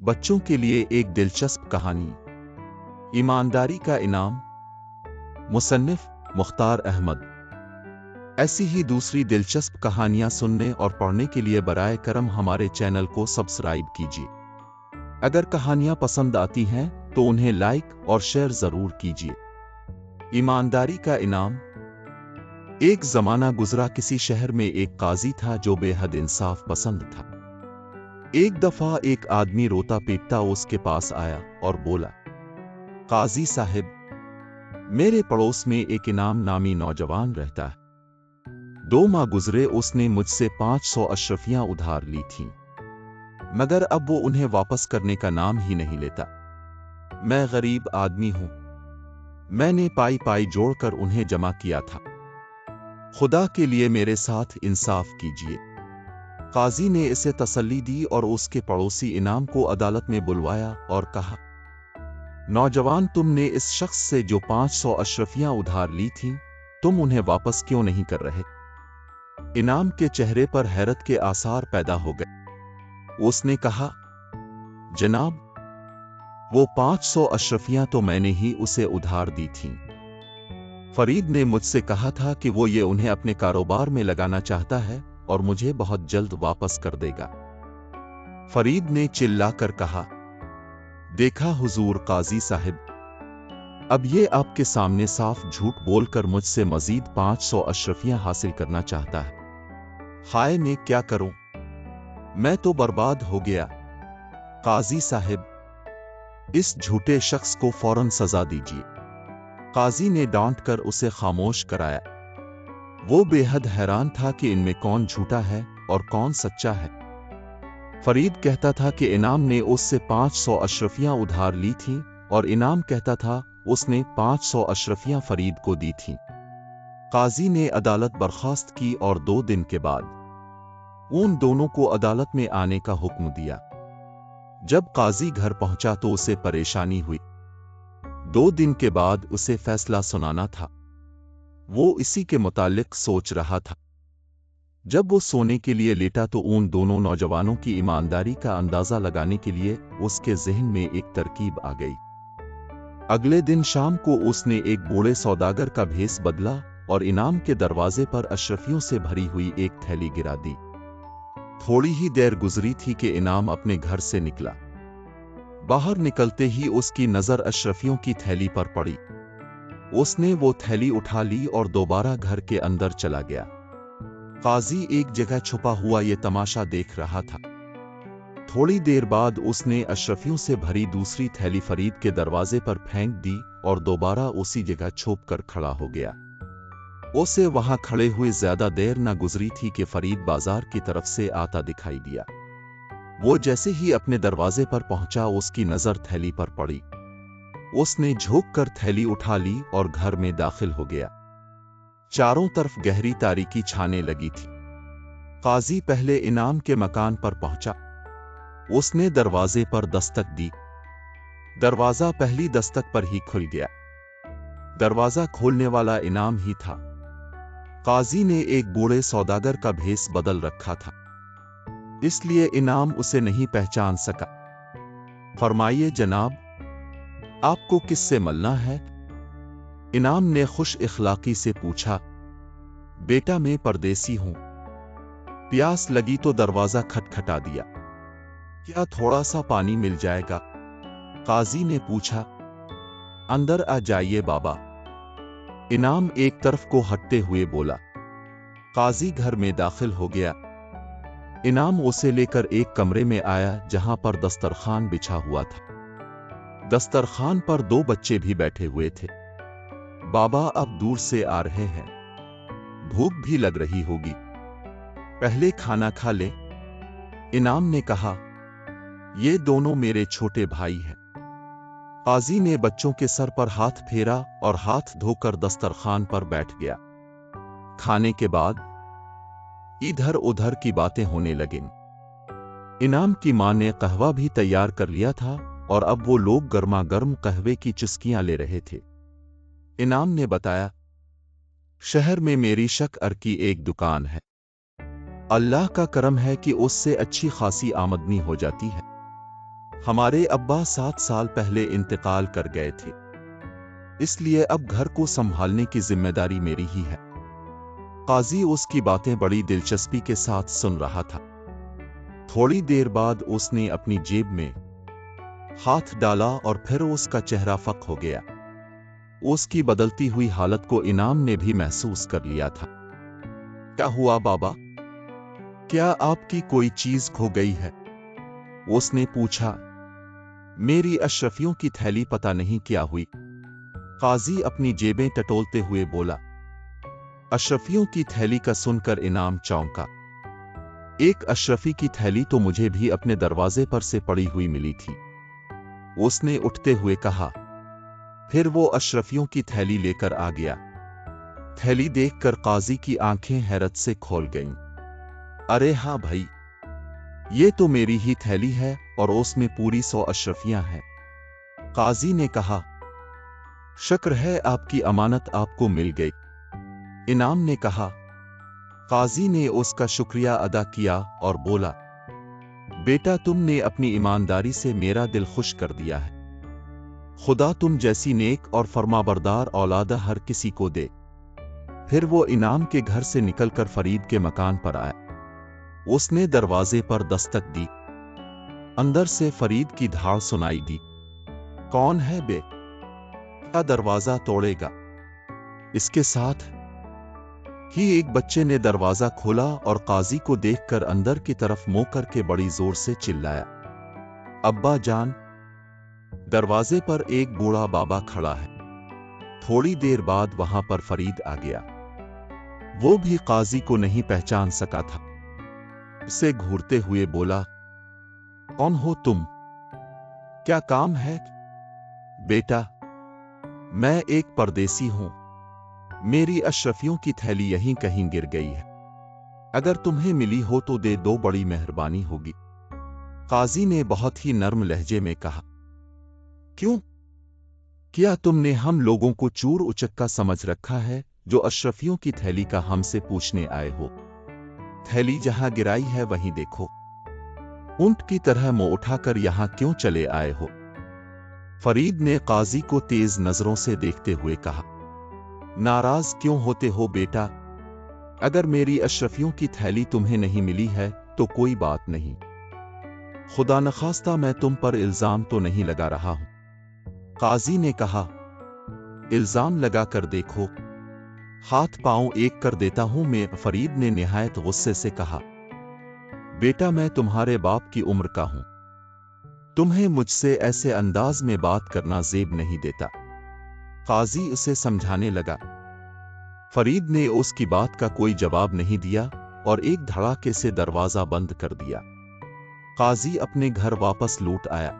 बच्चों के लिए एक दिलचस्प कहानी। ईमानदारी का इनाम। मुसन्निफ मुख्तार अहमद। ऐसी ही दूसरी दिलचस्प कहानियां सुनने और पढ़ने के लिए बराए करम हमारे चैनल को सब्सक्राइब कीजिए। अगर कहानियां पसंद आती हैं तो उन्हें लाइक और शेयर जरूर कीजिए। ईमानदारी का इनाम। एक जमाना गुजरा, किसी शहर में एक काजी था जो बेहद इंसाफ पसंद था। एक दफा एक आदमी रोता पीटता उसके पास आया और बोला, काजी साहिब, मेरे पड़ोस में एक इनाम नामी नौजवान रहता है। 2 माह गुजरे, उसने मुझसे 500 अशरफियां उधार ली थीं, मगर अब वो उन्हें वापस करने का नाम ही नहीं लेता। मैं गरीब आदमी हूं, मैंने पाई पाई जोड़कर उन्हें जमा किया था। खुदा के लिए मेरे साथ इंसाफ कीजिए। काजी ने इसे तसल्ली दी और उसके पड़ोसी इनाम को अदालत में बुलवाया और कहा, नौजवान, तुमने इस शख्स से जो 500 अशरफियां उधार ली थीं, तुम उन्हें वापस क्यों नहीं कर रहे? इनाम के चेहरे पर हैरत के आसार पैदा हो गए। उसने कहा, जनाब, वो 500 अशरफियां तो मैंने ही उसे उधार दी थीं। फरीद ने मुझसे कहा था कि वो ये उन्हें अपने कारोबार में लगाना चाहता है और मुझे बहुत जल्द वापस कर देगा। फरीद ने चिल्लाकर कहा, देखा हुजूर काजी साहिब, अब ये आपके सामने साफ झूठ बोलकर मुझसे मजीद 500 अशरफियां हासिल करना चाहता है। हाय, मैं क्या करूं? मैं तो बर्बाद हो गया। काजी साहिब, इस झूठे शख्स को फौरन सजा दीजिए। काजी ने डांट कर उसे खामोश कराया। वो बेहद हैरान था कि इनमें कौन झूठा है और कौन सच्चा है। फरीद कहता था कि इनाम ने उससे 500 अशरफियां उधार ली थीं और इनाम कहता था उसने 500 अशरफियां फरीद को दी थीं। काजी ने अदालत बर्खास्त की और 2 दिन के बाद उन दोनों को अदालत में आने का हुक्म दिया। जब काजी घर पहुंचा तो उसे परेशानी हुई। 2 दिन के बाद उसे फैसला सुनाना था। वो इसी के मुतालिक सोच रहा था। जब वो सोने के लिए लेटा तो उन दोनों नौजवानों की ईमानदारी का अंदाजा लगाने के लिए उसके ज़हन में एक तरकीब आ गई। अगले दिन शाम को उसने एक बूढ़े सौदागर का भेस बदला और इनाम के दरवाजे पर अशरफियों से भरी हुई एक थैली गिरा दी। थोड़ी ही देर गुजरी थी कि इनाम अपने घर से निकला। बाहर निकलते ही उसकी नजर अशरफियों की थैली पर पड़ी। उसने वो थैली उठा ली और दोबारा घर के अंदर चला गया। काजी एक जगह छुपा हुआ ये तमाशा देख रहा था। थोड़ी देर बाद उसने अशरफियों से भरी दूसरी थैली फरीद के दरवाजे पर फेंक दी और दोबारा उसी जगह छुप कर खड़ा हो गया। उसे वहां खड़े हुए ज्यादा देर न गुजरी थी कि फरीद बाजार की तरफ से आता दिखाई दिया। वो जैसे ही अपने दरवाजे पर पहुंचा, उसकी नजर थैली पर पड़ी। उसने झुक कर थैली उठा ली और घर में दाखिल हो गया। चारों तरफ गहरी तारीकी छाने लगी थी। काजी पहले इनाम के मकान पर पहुंचा। उसने दरवाजे पर दस्तक दी। दरवाजा पहली दस्तक पर ही खुल गया। दरवाजा खोलने वाला इनाम ही था। काजी ने एक बूढ़े सौदागर का भेस बदल रखा था, इसलिए इनाम उसे नहीं पहचान सका। फरमाइए जनाब, आपको किससे मिलना है? इनाम ने खुश इखलाकी से पूछा। बेटा, मैं परदेसी हूं, प्यास लगी तो दरवाजा खटखटा दिया। क्या थोड़ा सा पानी मिल जाएगा? काजी ने पूछा। अंदर आ जाइए बाबा, इनाम एक तरफ को हटते हुए बोला। काजी घर में दाखिल हो गया। इनाम उसे लेकर एक कमरे में आया जहां पर दस्तरखान बिछा हुआ था। दस्तरखान पर 2 बच्चे भी बैठे हुए थे। बाबा, अब दूर से आ रहे हैं, भूख भी लग रही होगी, पहले खाना खा ले। इनाम ने कहा, ये दोनों मेरे छोटे भाई हैं। काजी ने बच्चों के सर पर हाथ फेरा और हाथ धोकर दस्तरखान पर बैठ गया। खाने के बाद इधर उधर की बातें होने लगीं। इनाम की मां ने कहवा भी तैयार कर लिया था और अब वो लोग गर्मा गर्म कहवे की चुस्कियां ले रहे थे। इनाम ने बताया, शहर में मेरी शक्कर की एक दुकान है। अल्लाह का करम है कि उससे अच्छी खासी आमदनी हो जाती है। हमारे अब्बा 7 साल पहले इंतकाल कर गए थे, इसलिए अब घर को संभालने की जिम्मेदारी मेरी ही है। काजी उसकी बातें बड़ी दिलचस्पी के साथ सुन रहा था। थोड़ी देर बाद उसने अपनी जेब में हाथ डाला और फिर उसका चेहरा फक हो गया। उसकी बदलती हुई हालत को इनाम ने भी महसूस कर लिया था। क्या हुआ बाबा? क्या आपकी कोई चीज खो गई है? उसने पूछा। मेरी अशरफियों की थैली पता नहीं क्या हुई, काजी अपनी जेबें टटोलते हुए बोला। अशरफियों की थैली का सुनकर इनाम चौंका। एक अशरफी की थैली तो मुझे भी अपने दरवाजे पर से पड़ी हुई मिली थी, उसने उठते हुए कहा। फिर वो अशरफियों की थैली लेकर आ गया। थैली देखकर काजी की आंखें हैरत से खोल गईं। अरे हाँ भाई, ये तो मेरी ही थैली है और उसमें पूरी 100 अशरफियां हैं, काजी ने कहा। शुक्र है आपकी अमानत आपको मिल गई, इनाम ने कहा। काजी ने उसका शुक्रिया अदा किया और बोला, बेटा तुमने अपनी ईमानदारी से मेरा दिल खुश कर दिया है। खुदा तुम जैसी नेक और फरमाबरदार औलाद हर किसी को दे। फिर वो इनाम के घर से निकलकर फरीद के मकान पर आया। उसने दरवाजे पर दस्तक दी। अंदर से फरीद की धाड़ सुनाई दी। कौन है बे? क्या दरवाजा तोड़ेगा? इसके साथ ही एक बच्चे ने दरवाजा खोला और काजी को देखकर अंदर की तरफ मुंह करके बड़ी जोर से चिल्लाया, अब्बा जान। दरवाजे पर एक बूढ़ा बाबा खड़ा है। थोड़ी देर बाद वहां पर फरीद आ गया। वो भी काजी को नहीं पहचान सका था। उसे घूरते हुए बोला, कौन हो तुम? क्या काम है? बेटा, मैं एक परदेसी हूं। मेरी अशरफियों की थैली यहीं कहीं गिर गई है। अगर तुम्हें मिली हो तो दे दो, बड़ी मेहरबानी होगी, काजी ने बहुत ही नर्म लहजे में कहा। क्यों? क्या तुमने हम लोगों को चूर उचक्का समझ रखा है जो अशरफियों की थैली का हमसे पूछने आए हो? थैली जहां गिराई है वहीं देखो। ऊंट की तरह मुंह उठाकर यहां क्यों चले आए हो? फरीद ने काजी को तेज नजरों से देखते हुए कहा। नाराज क्यों होते हो बेटा? अगर मेरी अशरफियों की थैली तुम्हें नहीं मिली है तो कोई बात नहीं। खुदा नखास्ता मैं तुम पर इल्जाम तो नहीं लगा रहा हूं, काजी ने कहा। इल्जाम लगा कर देखो, हाथ पांव एक कर देता हूं मैं, फरीद ने निहायत गुस्से से कहा। बेटा मैं तुम्हारे बाप की उम्र का हूं, तुम्हें मुझसे ऐसे अंदाज में बात करना जेब नहीं देता। काजी उसे समझाने लगा। फरीद ने उसकी बात का कोई जवाब नहीं दिया और एक धड़ाके से दरवाजा बंद कर दिया। काजी अपने घर वापस लौट आया।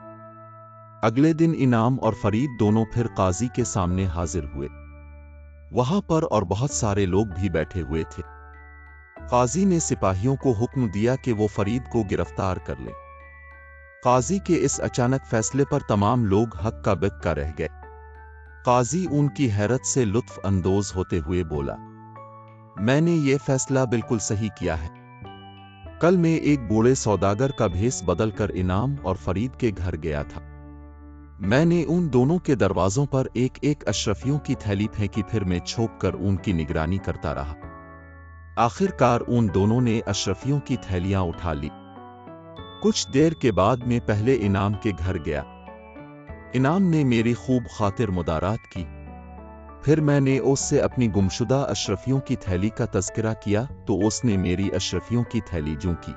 अगले दिन इनाम और फरीद दोनों फिर काजी के सामने हाजिर हुए। वहां पर और बहुत सारे लोग भी बैठे हुए थे। काजी ने सिपाहियों को हुक्म दिया कि वो फरीद को गिरफ्तार कर लें। काजी के इस अचानक फैसले पर तमाम लोग हक्का बक्का रह गए। काजी उनकी हैरत से लुत्फ अंदोज होते हुए बोला, मैंने ये फैसला बिल्कुल सही किया है। कल मैं एक बूढ़े सौदागर का भेस बदलकर इनाम और फरीद के घर गया था। मैंने उन दोनों के दरवाजों पर एक एक अशरफियों की थैली फेंकी, फिर मैं छुप कर उनकी निगरानी करता रहा। आखिरकार उन दोनों ने अशरफियों की थैलियां उठा ली। कुछ देर के बाद मैं पहले इनाम के घर गया। इनाम ने मेरी खूब खातिर मुदारात की। फिर मैंने उससे अपनी गुमशुदा अशरफियों की थैली का तज़किरा किया तो उसने मेरी अशरफियों की थैली जूं की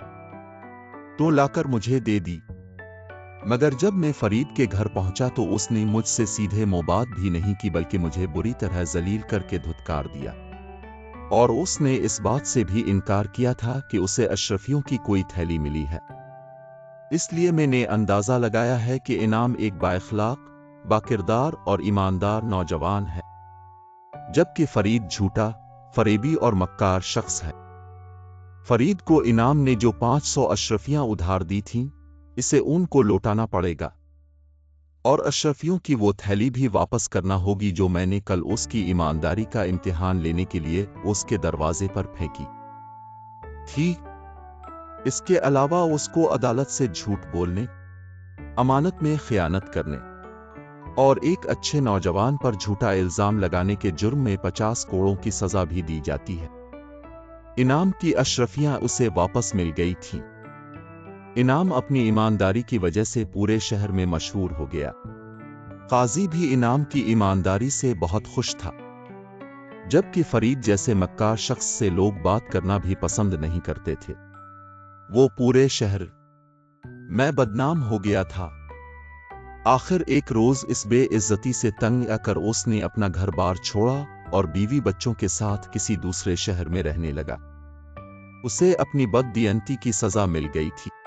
तो लाकर मुझे दे दी। मगर जब मैं फरीद के घर पहुंचा तो उसने मुझसे सीधे मुंह बात भी नहीं की, बल्कि मुझे बुरी तरह जलील करके धुतकार दिया। और उसने इस बात से भी इनकार किया था कि उसे अशरफियों की कोई थैली मिली है। इसलिए मैंने अंदाजा लगाया है कि इनाम एक बाइखलाक, बाकिरदार और ईमानदार नौजवान है, जबकि फरीद झूठा, फरेबी और मक्कार शख्स है। फरीद को इनाम ने जो 500 अशरफियां उधार दी थीं, इसे उनको लौटाना पड़ेगा और अशरफियों की वो थैली भी वापस करना होगी जो मैंने कल उसकी ईमानदारी का इम्तिहान लेने के लिए उसके दरवाजे पर फेंकी थी। इसके अलावा उसको अदालत से झूठ बोलने امانت میں خیانت کرنے اور ایک اچھے نوجوان پر جھوٹا الزام لگانے کے جرم میں 50 کوڑوں کی سزا بھی دی جاتی ہے۔ انعام کی اشرفیاں اسے واپس مل گئی تھیں۔ انعام اپنی ایمانداری کی وجہ سے پورے شہر میں مشہور ہو گیا۔ قاضی بھی انعام کی ایمانداری سے بہت خوش تھا، جبکہ فرید جیسے مکار شخص سے لوگ بات کرنا بھی پسند نہیں کرتے تھے۔ وہ پورے شہر میں بدنام ہو گیا تھا۔ آخر ایک روز اس بے عزتی سے تنگ آ کر اس نے اپنا گھر بار چھوڑا اور بیوی بچوں کے ساتھ کسی دوسرے شہر میں رہنے لگا۔ اسے اپنی بددیانتی کی سزا مل گئی تھی۔